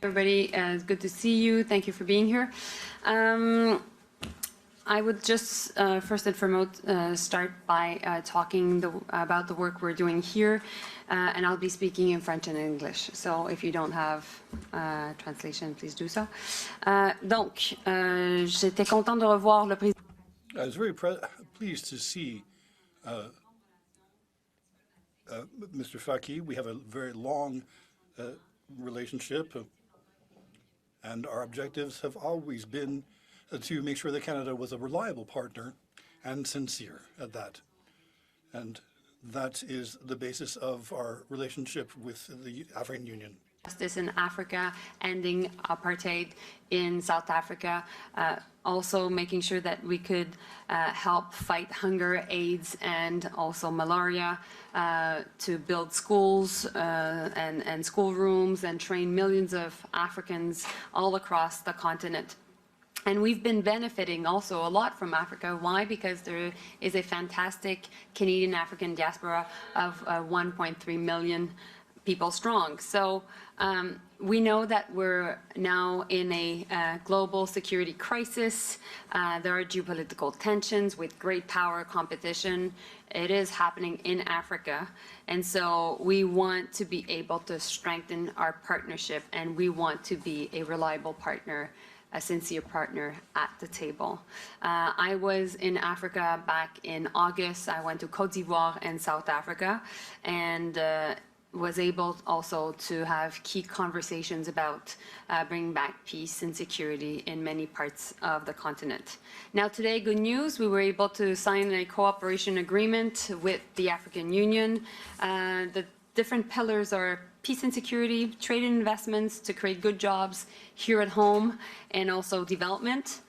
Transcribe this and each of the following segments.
Everybody, it's good to see you. Thank you for being here. I would just first and foremost start by talking about the work we're doing here, and I'll be speaking in French and English. So if you don't have translation, please do so. Donc, j'étais contente de revoir le président. I was very pleased to see Mr. Faki. We have a very long relationship, and our objectives have always been to make sure that Canada was a reliable partner and sincere at that. And that is the basis of our relationship with the African Union. Justice in Africa, ending apartheid in South Africa, also making sure that we could help fight hunger, AIDS, and also malaria, to build schools and schoolrooms and train millions of Africans all across the continent. And we've been benefiting also a lot from Africa. Why? Because there is a fantastic Canadian-African diaspora of 1.3 million people strong. So we know that we're now in a global security crisis. There are geopolitical tensions with great power competition. It is happening in Africa. And so we want to be able to strengthen our partnership, and we want to be a reliable partner, a sincere partner at the table. I was in Africa back in August. I went to Côte d'Ivoire and South Africa, and was able also to have key conversations about bringing back peace and security in many parts of the continent. Now today, good news, we were able to sign a cooperation agreement with the African Union. The different pillars are peace and security, trade and investments to create good jobs here at home, and also development.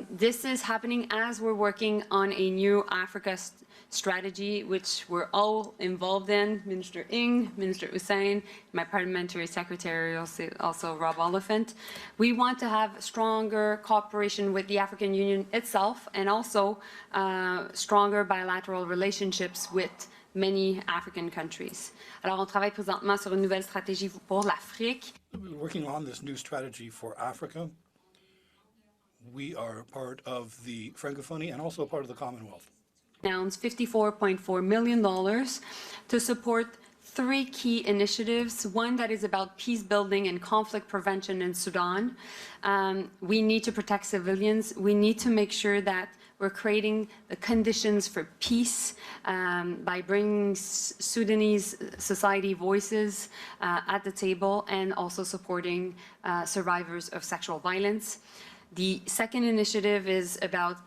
This is happening as we're working on a new Africa strategy, which we're all involved in. Minister Ng, Minister Hussen, my parliamentary secretary, also Rob Oliphant. We want to have stronger cooperation with the African Union itself, and also stronger bilateral relationships with many African countries. Alors, on travaille présentement sur une nouvelle stratégie pour l'Afrique. Working on this new strategy for Africa. We are part of the Francophonie and also part of the Commonwealth. Announced $54.4 million to support 3 key initiatives. One that is about peace building and conflict prevention in Sudan. We need to protect civilians. We need to make sure that we're creating the conditions for peace by bringing Sudanese society voices at the table, and also supporting survivors of sexual violence. The second initiative is about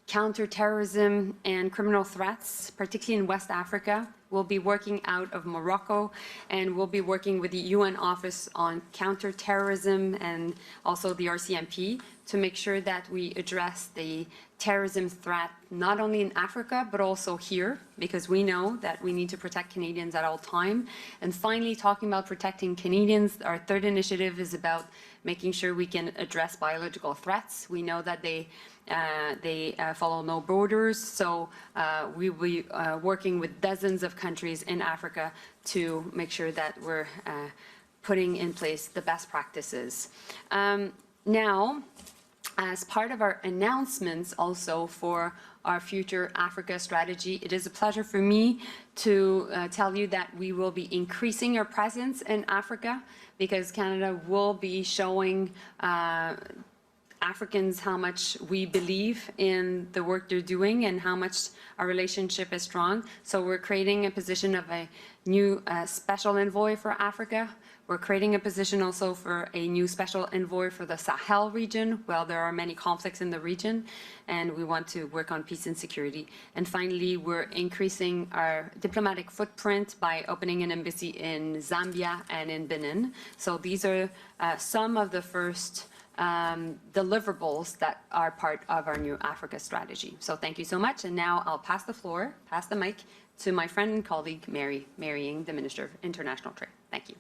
counterterrorism and criminal threats, particularly in West Africa. We'll be working out of Morocco, and we'll be working with the UN Office on Counterterrorism and also the RCMP to make sure that we address the terrorism threat not only in Africa but also here, because we know that we need to protect Canadians at all time. And finally, talking about protecting Canadians, our third initiative is about making sure we can address biological threats. We know that they follow no borders, so we will be working with dozens of countries in Africa to make sure that we're putting in place the best practices. Now, as part of our announcements also for our future Africa strategy, it is a pleasure for me to tell you that we will be increasing our presence in Africa, because Canada will be showing Africans how much we believe in the work they're doing and how much our relationship is strong. So we're creating a position of a new special envoy for Africa. We're creating a position also for a new special envoy for the Sahel region. Well, there are many conflicts in the region, and we want to work on peace and security. And finally, we're increasing our diplomatic footprint by opening an embassy in Zambia and in Benin. So these are some of the first deliverables that are part of our new Africa strategy. So thank you so much. And now I'll pass the mic to my friend and colleague, Mary Ng, the Minister of International Trade. Thank you.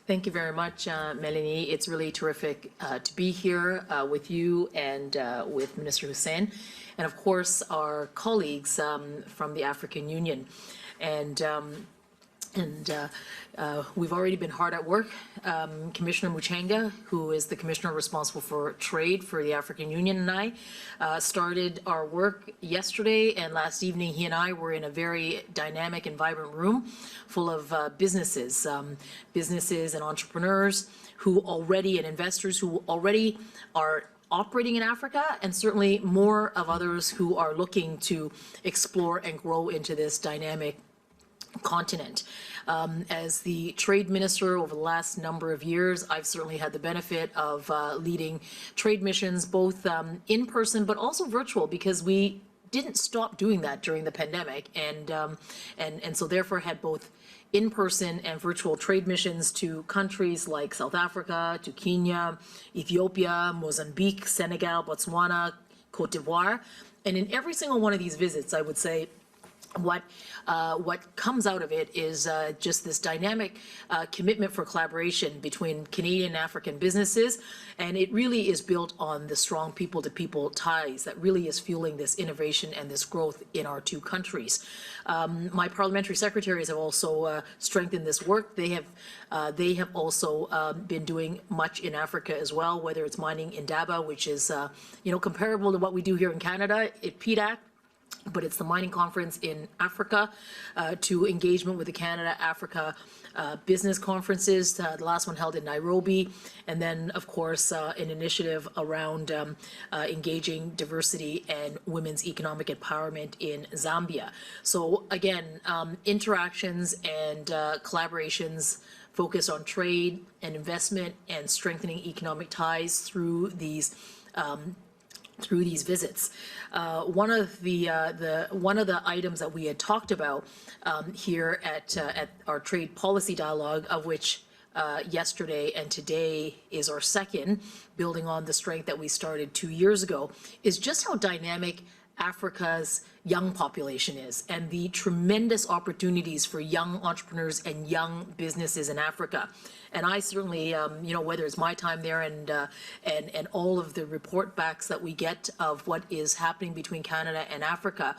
Thank you very much, Mélanie. It's really terrific to be here with you and with Minister Hussen, and of course our colleagues from the African Union. And And we've already been hard at work. Commissioner Muchanga, who is the commissioner responsible for trade for the African Union, and I started our work yesterday, and last evening he and I were in a very dynamic and vibrant room full of businesses and entrepreneurs who already, and investors who already are operating in Africa, and certainly more of others who are looking to explore and grow into this dynamic continent. As the trade minister over the last number of years, I've certainly had the benefit of leading trade missions, both in person but also virtual, because we didn't stop doing that during the pandemic, and so therefore had both in-person and virtual trade missions to countries like South Africa, to Kenya, Ethiopia, Mozambique, Senegal, Botswana, Cote d'Ivoire, and in every single one of these visits, I would say, what comes out of it is just this dynamic commitment for collaboration between Canadian and African businesses, and it really is built on the strong people-to-people ties that really is fueling this innovation and this growth in our two countries. My parliamentary secretaries have also strengthened this work. They have also been doing much in Africa as well, whether it's mining in Daba, which is comparable to what we do here in Canada at PDAC, but it's the mining conference in Africa, to engagement with the Canada-Africa business conferences, the last one held in Nairobi, and then, of course, an initiative around engaging diversity and women's economic empowerment in Zambia. So again, interactions and collaborations focused on trade and investment and strengthening economic ties through these visits. One of the items that we had talked about here at our trade policy dialogue, of which yesterday and today is our second, building on the strength that we started 2 years ago, is just how dynamic Africa's young population is, and the tremendous opportunities for young entrepreneurs and young businesses in Africa. And I certainly, whether it's my time there and all of the report backs that we get of what is happening between Canada and Africa,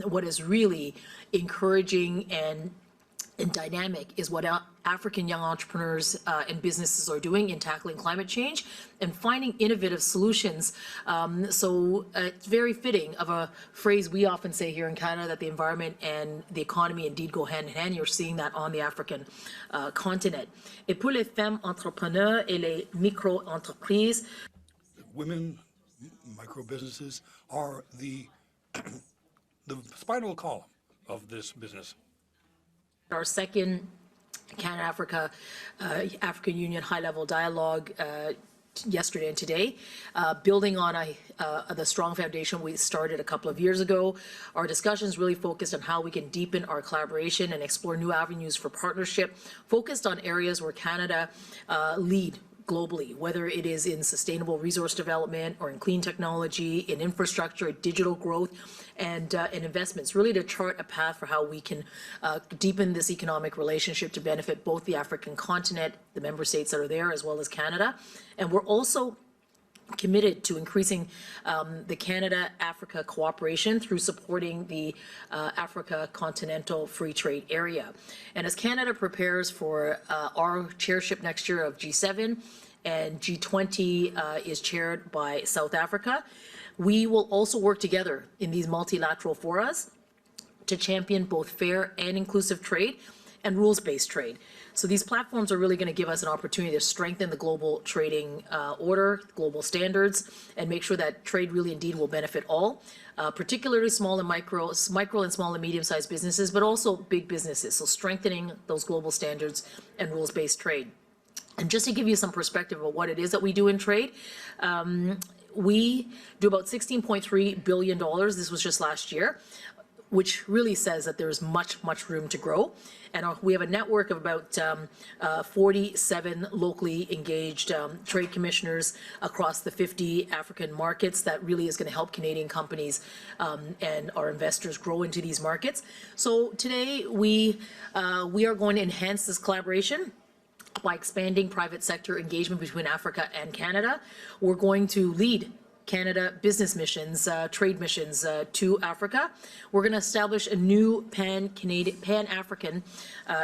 what is really encouraging and dynamic is what African young entrepreneurs and businesses are doing in tackling climate change and finding innovative solutions. So it's very fitting of a phrase we often say here in Canada, that the environment and the economy indeed go hand in hand. You're seeing that on the African continent. Et pour les femmes entrepreneurs et les micro-entreprises, Women, micro businesses are the spinal column of this business. Our second Canada-Africa, African Union high-level dialogue yesterday and today, building on the strong foundation we started a couple of years ago. Our discussions really focused on how we can deepen our collaboration and explore new avenues for partnership, focused on areas where Canada lead globally, whether it is in sustainable resource development or in clean technology, in infrastructure, digital growth, and investments, really to chart a path for how we can deepen this economic relationship to benefit both the African continent, the member states that are there, as well as Canada. And we're also committed to increasing the Canada-Africa cooperation through supporting the Africa Continental Free Trade Area. And as Canada prepares for our chairship next year of G7, and G20 is chaired by South Africa, we will also work together in these multilateral forums to champion both fair and inclusive trade and rules-based trade. So these platforms are really going to give us an opportunity to strengthen the global trading order, global standards, and make sure that trade really indeed will benefit all, particularly small and micro and small and medium-sized businesses, but also big businesses. So strengthening those global standards and rules-based trade. And just to give you some perspective of what it is that we do in trade, we do about $16.3 billion. This was just last year, which really says that there's much room to grow. And we have a network of about 47 locally engaged trade commissioners across the 50 African markets that really is going to help Canadian companies and our investors grow into these markets. So today we are going to enhance this collaboration by expanding private sector engagement between Africa and Canada. We're going to lead Canada business missions, trade missions to Africa. We're going to establish a new Pan-African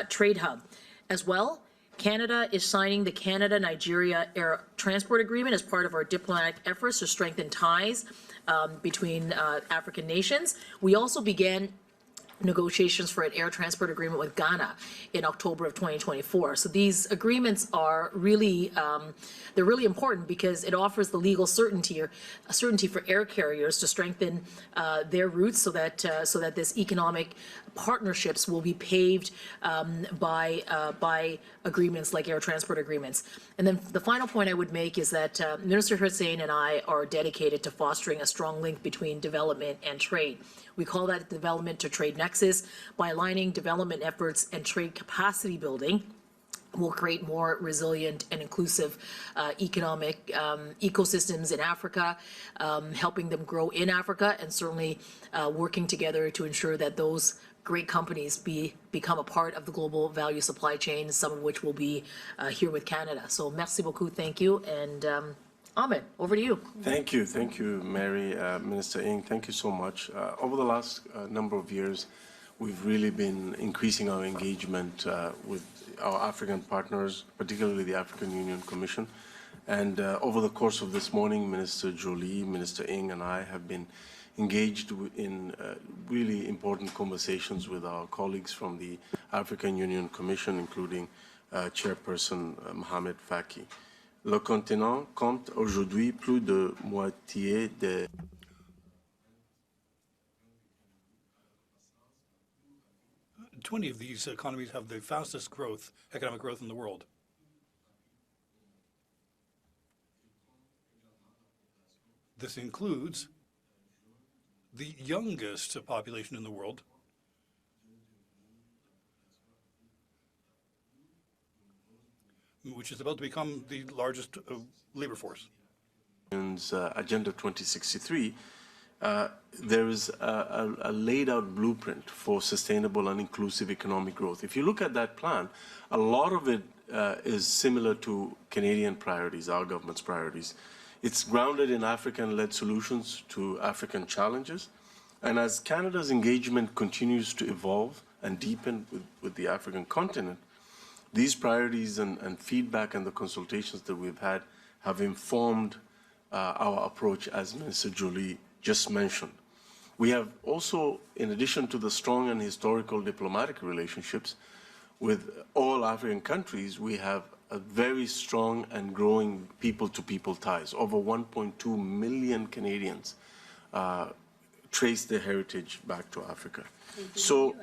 trade hub. As well, Canada is signing the Canada-Nigeria Air Transport Agreement as part of our diplomatic efforts to strengthen ties between African nations. We also began negotiations for an air transport agreement with Ghana in October of 2024. So these agreements are really, they're really important because it offers the legal certainty or a certainty for air carriers to strengthen their routes so that this economic partnerships will be paved by agreements like air transport agreements. And then the final point I would make is that Minister Hussen and I are dedicated to fostering a strong link between development and trade. We call that development to trade nexus. By aligning development efforts and trade capacity building, will create more resilient and inclusive economic ecosystems in Africa, helping them grow in Africa, and certainly working together to ensure that those great companies become a part of the global value supply chain, some of which will be here with Canada. So merci beaucoup, thank you, and Ahmed, over to you. Thank you, Mary, Minister Ng, thank you so much. Over the last number of years, we've really been increasing our engagement with our African partners, particularly the African Union Commission. And over the course of this morning, Minister Joly, Minister Ng, and I have been engaged in really important conversations with our colleagues from the African Union Commission, including Chairperson Mohamed Faki. Le continent compte aujourd'hui plus de moitié des 20 of these economies have the fastest growth, economic growth in the world. This includes the youngest population in the world, which is about to become the largest labor force. Agenda 2063, there is a laid out blueprint for sustainable and inclusive economic growth. If you look at that plan, a lot of it is similar to Canadian priorities, our government's priorities. It's grounded in African-led solutions to African challenges. And as Canada's engagement continues to evolve and deepen with the African continent, these priorities and feedback and the consultations that we've had have informed our approach, as Minister Joly just mentioned. We have also, in addition to the strong and historical diplomatic relationships with all African countries, we have a very strong and growing people-to-people ties. Over 1.2 million Canadians trace their heritage back to Africa. So,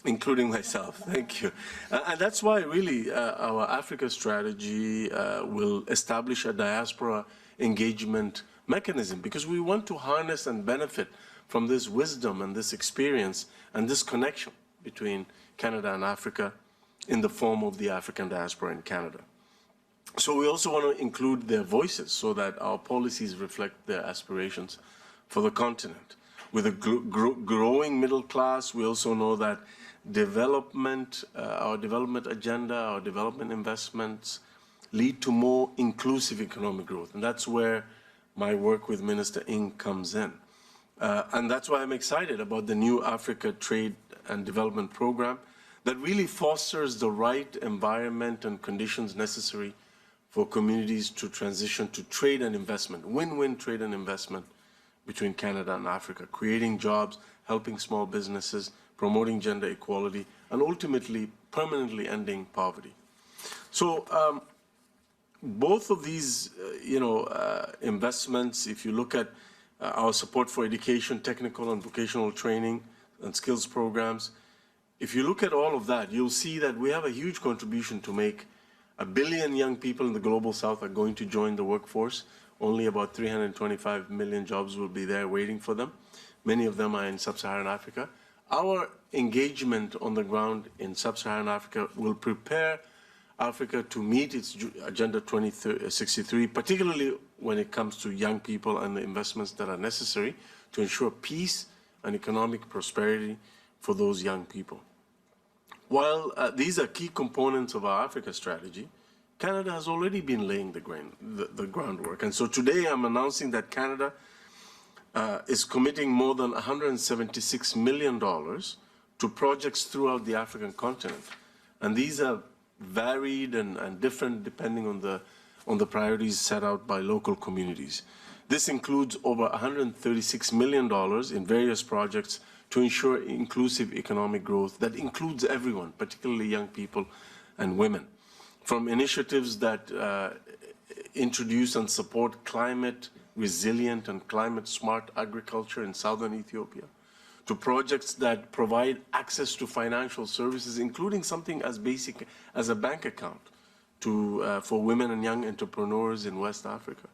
including myself, thank you. And that's why really our Africa strategy will establish a diaspora engagement mechanism, because we want to harness and benefit from this wisdom and this experience and this connection between Canada and Africa in the form of the African diaspora in Canada. So we also want to include their voices so that our policies reflect their aspirations for the continent. With a growing middle class, we also know that development, our development agenda, our development investments lead to more inclusive economic growth. And that's where my work with Minister Ng comes in. And that's why I'm excited about the new Africa Trade and Development Program that really fosters the right environment and conditions necessary for communities to transition to trade and investment, win-win trade and investment between Canada and Africa, creating jobs, helping small businesses, promoting gender equality, and ultimately permanently ending poverty. So both of these, investments, if you look at our support for education, technical and vocational training and skills programs, if you look at all of that, you'll see that we have a huge contribution to make. 1 billion young people in the global south are going to join the workforce. Only about 325 million jobs will be there waiting for them. Many of them are in sub-Saharan Africa. Our engagement on the ground in sub-Saharan Africa will prepare Africa to meet its Agenda 2063, particularly when it comes to young people and the investments that are necessary to ensure peace and economic prosperity for those young people. While these are key components of our Africa strategy, Canada has already been laying the groundwork. And so today I'm announcing that Canada is committing more than $176 million to projects throughout the African continent. And these are varied and different depending on the priorities set out by local communities. This includes over $136 million in various projects to ensure inclusive economic growth that includes everyone, particularly young people and women. From initiatives that introduce and support climate resilient and climate smart agriculture in southern Ethiopia, to projects that provide access to financial services, including something as basic as a bank account for women and young entrepreneurs in West Africa,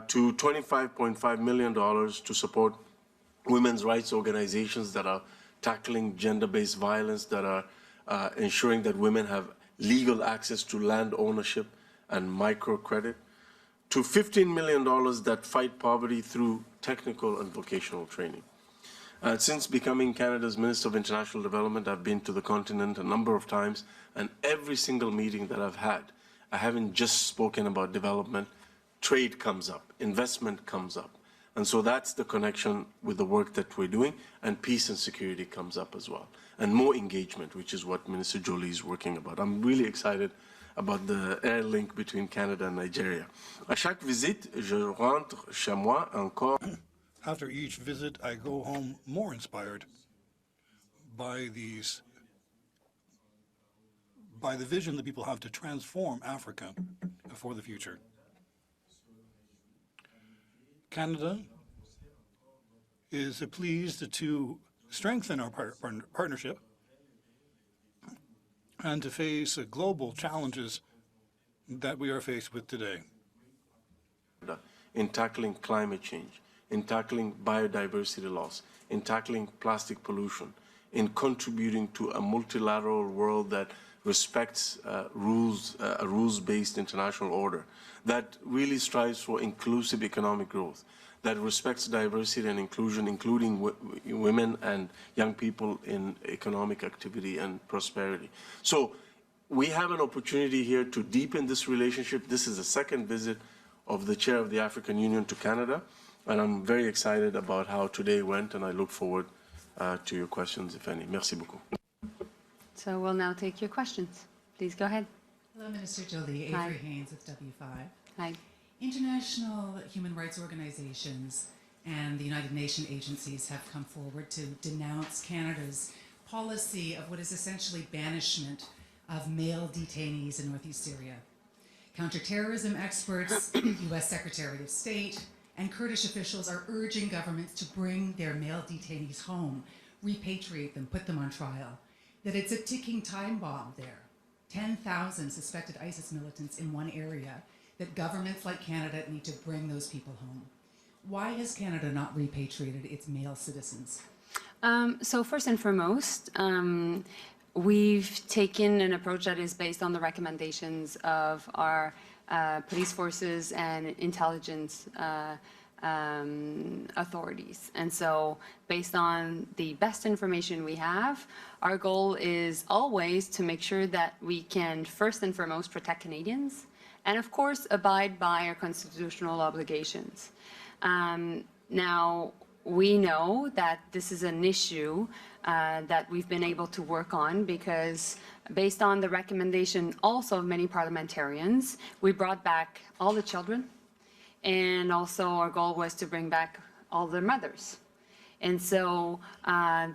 to $25.5 million to support women's rights organizations that are tackling gender-based violence, that are ensuring that women have legal access to land ownership and microcredit, to $15 million that fight poverty through technical and vocational training. Since becoming Canada's Minister of International Development, I've been to the continent a number of times, and every single meeting that I've had, I haven't just spoken about development. Trade comes up, investment comes up. And so that's the connection with the work that we're doing, and peace and security comes up as well. And more engagement, which is what Minister Joly is working about. I'm really excited about the air link between Canada and Nigeria. À chaque visite, je rentre chez moi encore. After each visit, I go home more inspired by the vision that people have to transform Africa for the future. Canada is pleased to strengthen our partnership and to face global challenges that we are faced with today. In tackling climate change, in tackling biodiversity loss, in tackling plastic pollution, in contributing to a multilateral world that respects a rules-based international order, that really strives for inclusive economic growth, that respects diversity and inclusion, including women and young people in economic activity and prosperity. So we have an opportunity here to deepen this relationship. This is the second visit of the Chair of the African Union to Canada, and I'm very excited about how today went, and I look forward to your questions, if any. Merci beaucoup. So we'll now take your questions. Please go ahead. Hello, Minister Joly. Hi. Avery Haynes with W5. Hi. International human rights organizations and the United Nations agencies have come forward to denounce Canada's policy of what is essentially banishment of male detainees in Northeast Syria. Counterterrorism experts, U.S. Secretary of State, and Kurdish officials are urging governments to bring their male detainees home, repatriate them, put them on trial. That it's a ticking time bomb there. 10,000 suspected ISIS militants in one area, that governments like Canada need to bring those people home. Why has Canada not repatriated its male citizens? So first and foremost, we've taken an approach that is based on the recommendations of our police forces and intelligence authorities. And so based on the best information we have, our goal is always to make sure that we can first and foremost protect Canadians and of course abide by our constitutional obligations. Now, we know that this is an issue that we've been able to work on because based on the recommendation also of many parliamentarians, we brought back all the children, and also our goal was to bring back all their mothers. And so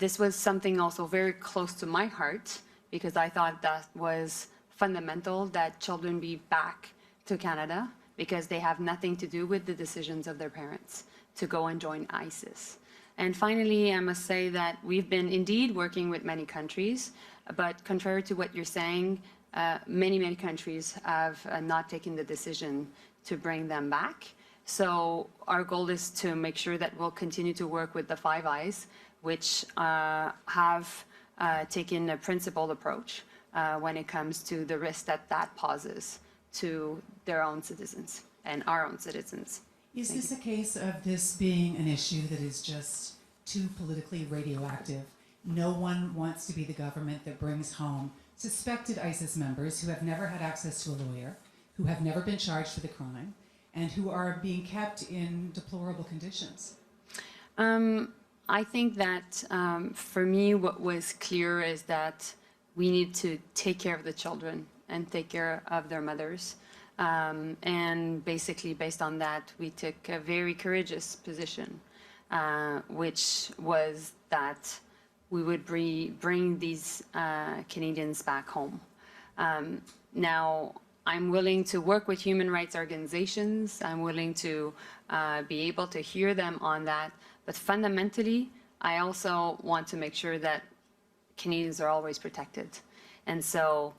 this was something also very close to my heart because I thought that was fundamental that children be back to Canada because they have nothing to do with the decisions of their parents to go and join ISIS. And finally, I must say that we've been indeed working with many countries, but contrary to what you're saying, many countries have not taken the decision to bring them back. So our goal is to make sure that we'll continue to work with the Five Eyes, which have taken a principled approach when it comes to the risk that that poses to their own citizens and our own citizens. Is this a case of this being an issue that is just too politically radioactive? No one wants to be the government that brings home suspected ISIS members who have never had access to a lawyer, who have never been charged for the crime, and who are being kept in deplorable conditions? I think that for me, what was clear is that we need to take care of the children and take care of their mothers. And basically, based on that, we took a very courageous position, which was that we would bring these Canadians back home. Now, I'm willing to work with human rights organizations. I'm willing to be able to hear them on that. But fundamentally, I also want to make sure that Canadians are always protected. And so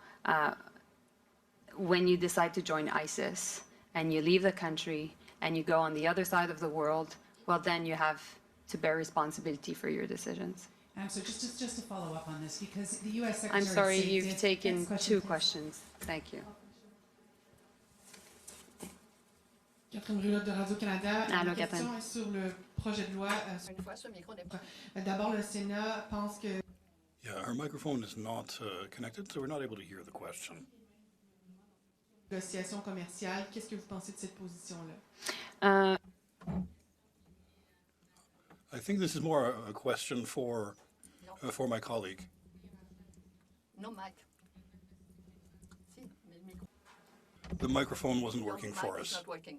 when you decide to join ISIS and you leave the country and you go on the other side of the world, well, then you have to bear responsibility for your decisions. So just to follow up on this, because the U.S. Secretary I'm sorry, of State you've did- taken Next question, two please. questions. Thank you. Catherine Brulotte de Radio-Canada. Allô, Ma question Catherine. est sur le projet de loi. D'abord, le Sénat pense que Yeah, her microphone is not connected, so we're not able to hear the question. négociation commerciale, qu'est-ce que vous pensez de cette position-là? I think this is more a question for my colleague. No mic. Si, mais le micro. The microphone wasn't No, working mic for is us. not working.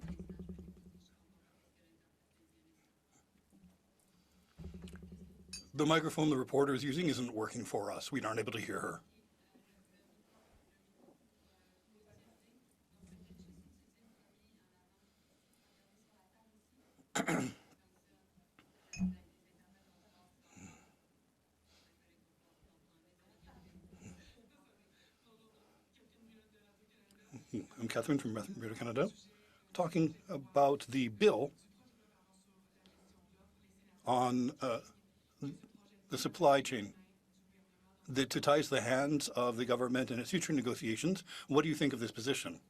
The microphone the reporter is using isn't working for us. We aren't able to hear her. I'm Catherine from Radio-Canada, talking about the bill on the supply chain that ties the hands of the government in its future negotiations. What do you think of this position?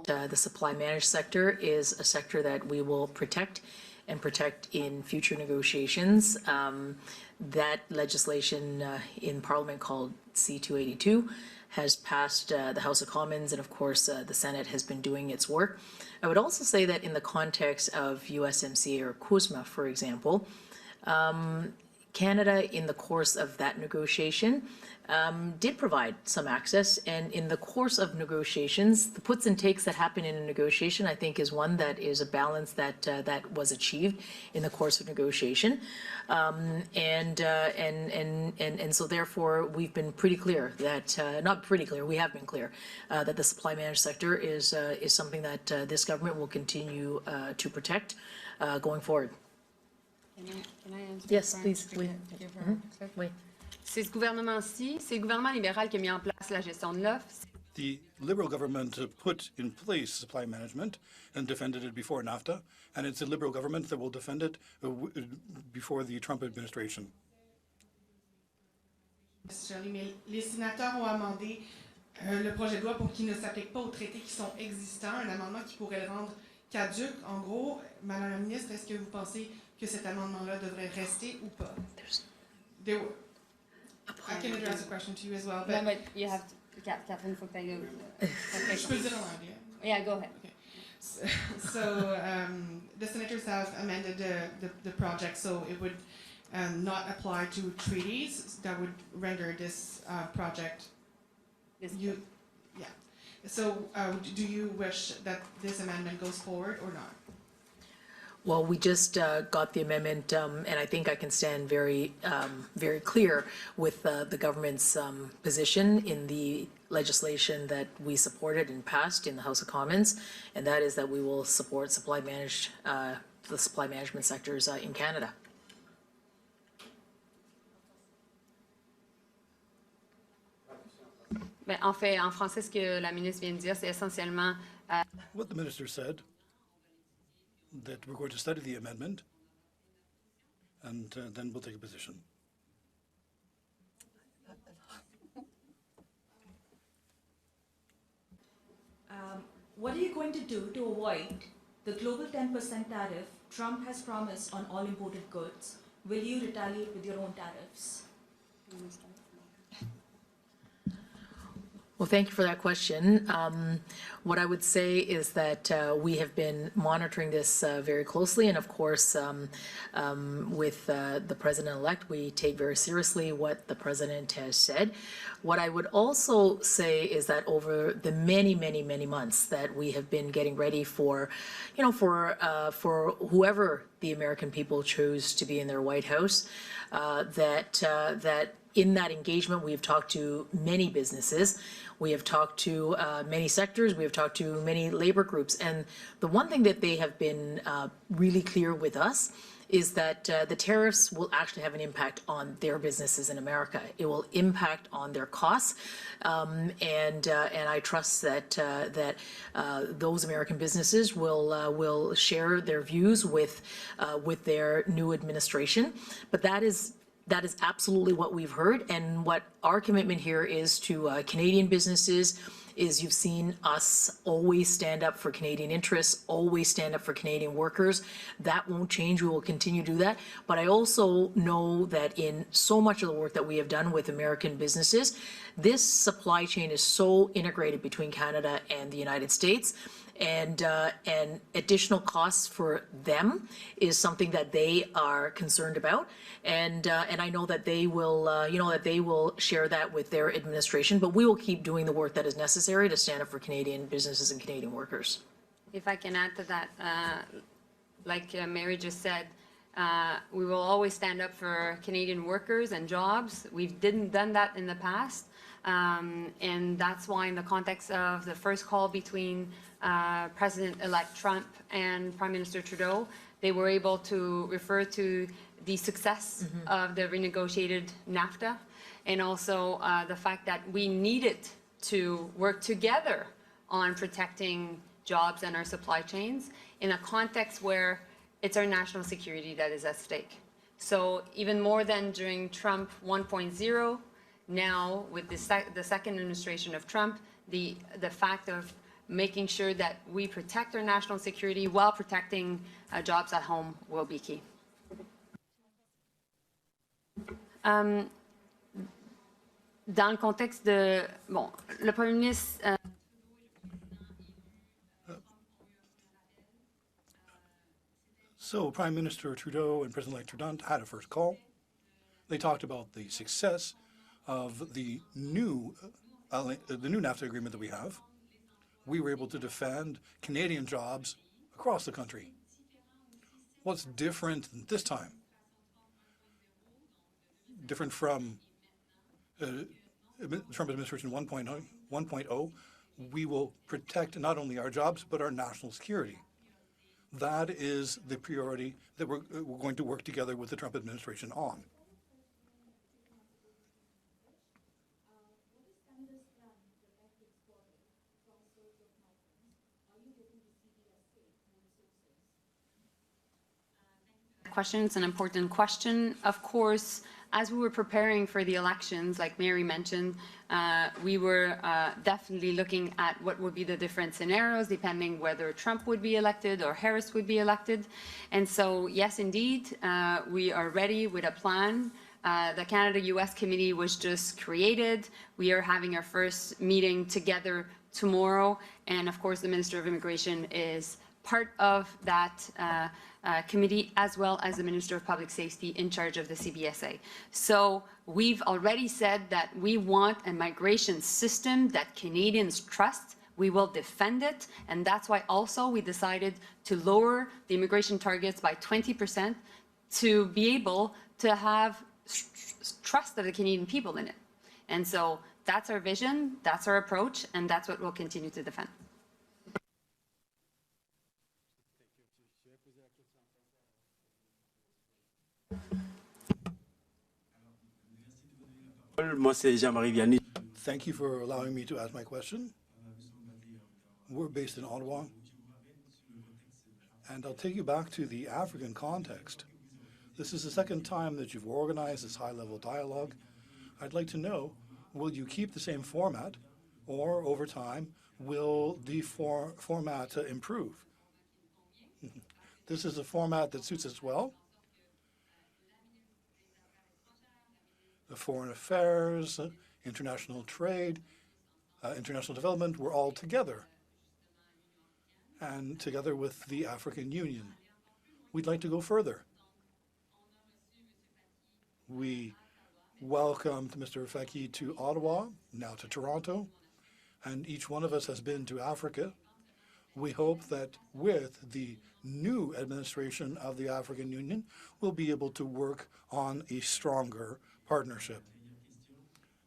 That the supply managed sector is a sector that we will protect and protect in future negotiations. That legislation in Parliament called C-282 has passed the House of Commons, and of course the Senate has been doing its work. I would also say that in the context of USMCA or CUSMA, for example, Canada, in the course of that negotiation, did provide some access, and in the course of negotiations, the puts and takes that happen in a negotiation, I think, is one that is a balance that that was achieved in the course of negotiation, and so therefore we've been pretty clear that not pretty clear, we have been clear that the supply managed sector is something that this government will continue to protect going forward. Can I answer? Yes, French please. to Oui. give her access? Oui. C'est ce gouvernement-ci, c'est le gouvernement libéral qui a mis en place la gestion de l'offre. The Liberal government put in place supply management and defended it before NAFTA, and it's a Liberal government that will defend it before the Trump administration. Joly, mais les sénateurs ont amendé le projet de loi pour qu'il ne s'applique pas aux traités qui sont existants, un amendement qui pourrait le rendre caduc. En gros, Madame la ministre, est-ce que vous pensez que cet amendement-là devrait rester ou pas? There were- I can address the question to you as well, No, but but you have to, Catherine, faut que t'ailles. je peux le dire en anglais. Yeah, go ahead. So the senators have amended the project so it would not apply to treaties that would render this project. You, yeah. So do you wish that this amendment goes forward or not? Well, we just got the amendment, and I think I can stand very, very clear with the government's position in the legislation that we supported and passed in the House of Commons, and that is that we will support the supply management sectors in Canada. Ben, en fait, en français, ce que la ministre vient de dire, c'est essentiellement What the minister said, that we're going to study the amendment, and then we'll take a position. What are you going to do to avoid The global 10% tariff Trump has promised on all imported goods, will you retaliate with your own tariffs? Well, thank you for that question. What I would say is that we have been monitoring this very closely, and of course, with the president-elect, we take very seriously what the president has said. What I would also say is that over the many, many, many months that we have been getting ready for, for whoever the American people choose to be in their White House, that in that engagement, we have talked to many businesses, we have talked to many sectors, we have talked to many labor groups, and the one thing that they have been really clear with us is that the tariffs will actually have an impact on their businesses in America. It will impact on their costs, and I trust that those American businesses will share their views with their new administration. But that is absolutely what we've heard, and what our commitment here is to Canadian businesses is you've seen us always stand up for Canadian interests, always stand up for Canadian workers. That won't change. We will continue to do that. But I also know that in so much of the work that we have done with American businesses, this supply chain is so integrated between Canada and the United States. And additional costs for them is something that they are concerned about, and I know that they will, that they will share that with their administration. But we will keep doing the work that is necessary to stand up for Canadian businesses and Canadian workers. If I can add to that, like Mary just said, we will always stand up for Canadian workers and jobs. We've done that in the past, and that's why in the context of the first call between President-elect Trump and Prime Minister Trudeau, they were able to refer to the success of the renegotiated NAFTA, and also the fact that we needed to work together on protecting jobs and our supply chains in a context where it's our national security that is at stake. So even more than during Trump 1.0, now with the second administration of Trump, the fact of making sure that we protect our national security while protecting jobs at home will be key. Dans le contexte de, bon, le Premier ministre. So Prime Minister Trudeau and President-elect Trudeau had a first call. They talked about the success of the new NAFTA agreement that we have. We were able to defend Canadian jobs across the country. What's different this time? Different from Trump administration 1.0, we will protect not only our jobs, but our national security. That is the priority that we're going to work together with the Trump administration on. Question. It's an important question. Of course, as we were preparing for the elections, like Mary mentioned, we were definitely looking at what would be the different scenarios depending whether Trump would be elected or Harris would be elected. And so, yes, indeed, we are ready with a plan. The Canada-US Committee was just created. We are having our first meeting together tomorrow. And of course, the Minister of Immigration is part of that committee, as well as the Minister of Public Safety in charge of the CBSA. So we've already said that we want a migration system that Canadians trust. We will defend it, and that's why also we decided to lower the immigration targets by 20% to be able to have trust of the Canadian people in it. And so that's our vision, that's our approach, and that's what we'll continue to defend. Thank you for allowing me to ask my question. We're based in Ottawa, and I'll take you back to the African context. This is the second time that you've organized this high-level dialogue. I'd like to know, will you keep the same format, or over time, will the format improve? This is a format that suits us well. The foreign affairs, international trade, international development, we're all together. And together with the African Union, we'd like to go further. We welcomed Mr. Faki to Ottawa, now to Toronto, and each one of us has been to Africa. We hope that with the new administration of the African Union, we'll be able to work on a stronger partnership.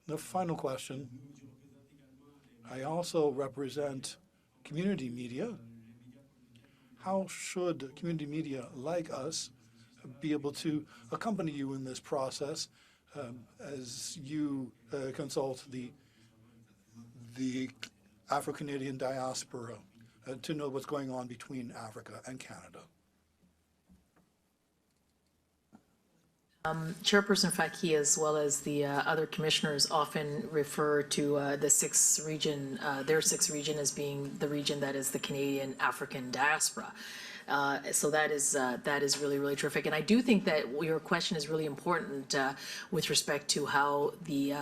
The final question, I also represent community media. How should community media like us be able to accompany you in this process as you consult the Afro-Canadian diaspora to know what's going on between Africa and Canada? Chairperson Faki, as well as the other commissioners, often refer to the sixth region, their sixth region, as being the region that is the Canadian African diaspora. So that is really, really terrific. And I do think that your question is really important with respect to how the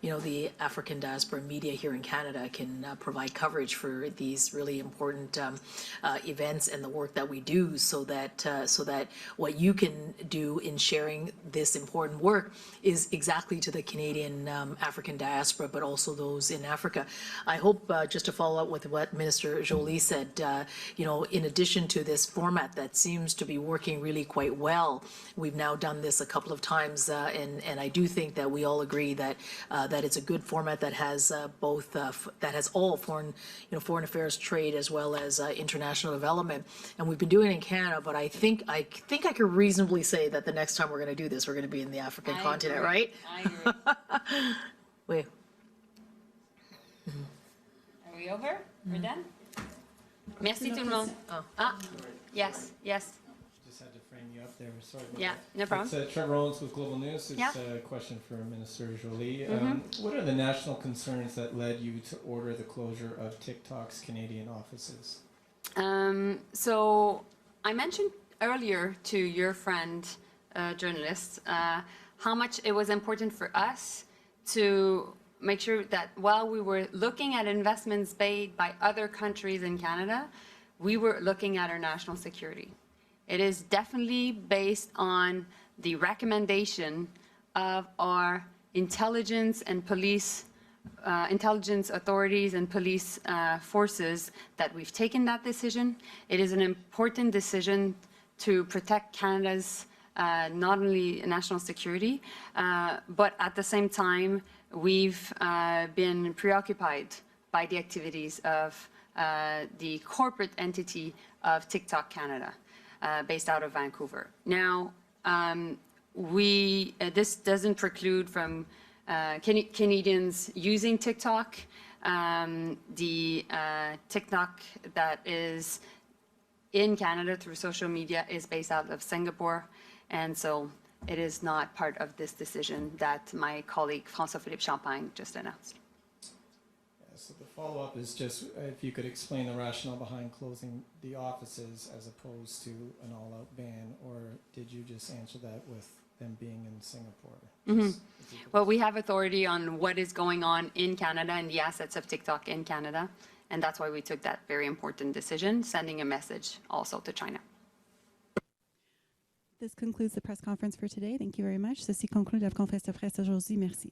the African diaspora media here in Canada can provide coverage for these really important events and the work that we do, so that what you can do in sharing this important work is exactly to the Canadian African diaspora, but also those in Africa. I hope, just to follow up with what Minister Joly said, in addition to this format that seems to be working really quite well, we've now done this a couple of times, and I do think that we all agree that that it's a good format that has both that has all foreign affairs, trade, as well as international development. And we've been doing it in Canada, but I think I could reasonably say that the next time we're going to do this, we're going to be in the African continent, right? I agree. Wait. Are we over? We're done? Merci tout le monde. Oh. Ah, yes. Just had to frame you up there. Sorry about Yeah, that. no problem. It's Trevor Owens with Global News. It's Yeah. a question for Minister Joly. What are the national concerns that led you to order the closure of TikTok's Canadian offices? So I mentioned earlier to your friend, journalist, how much it was important for us to make sure that while we were looking at investments made by other countries in Canada, we were looking at our national security. It is definitely based on the recommendation of our intelligence and police, intelligence authorities and police forces that we've taken that decision. It is an important decision to protect Canada's not only national security, but at the same time, we've been preoccupied by the activities of the corporate entity of TikTok Canada, based out of Vancouver. Now, this doesn't preclude from Canadians using TikTok. The TikTok that is in Canada through social media is based out of Singapore, and so it is not part of this decision that my colleague François-Philippe Champagne just announced. So the follow-up is just if you could explain the rationale behind closing the offices as opposed to an all-out ban, or did you just answer that with them being in Singapore? Well, we have authority on what is going on in Canada and the assets of TikTok in Canada, and that's why we took that very important decision, sending a message also to China. This concludes the press conference for today. Thank you very much. Ceci conclut la conférence de presse aujourd'hui. Merci.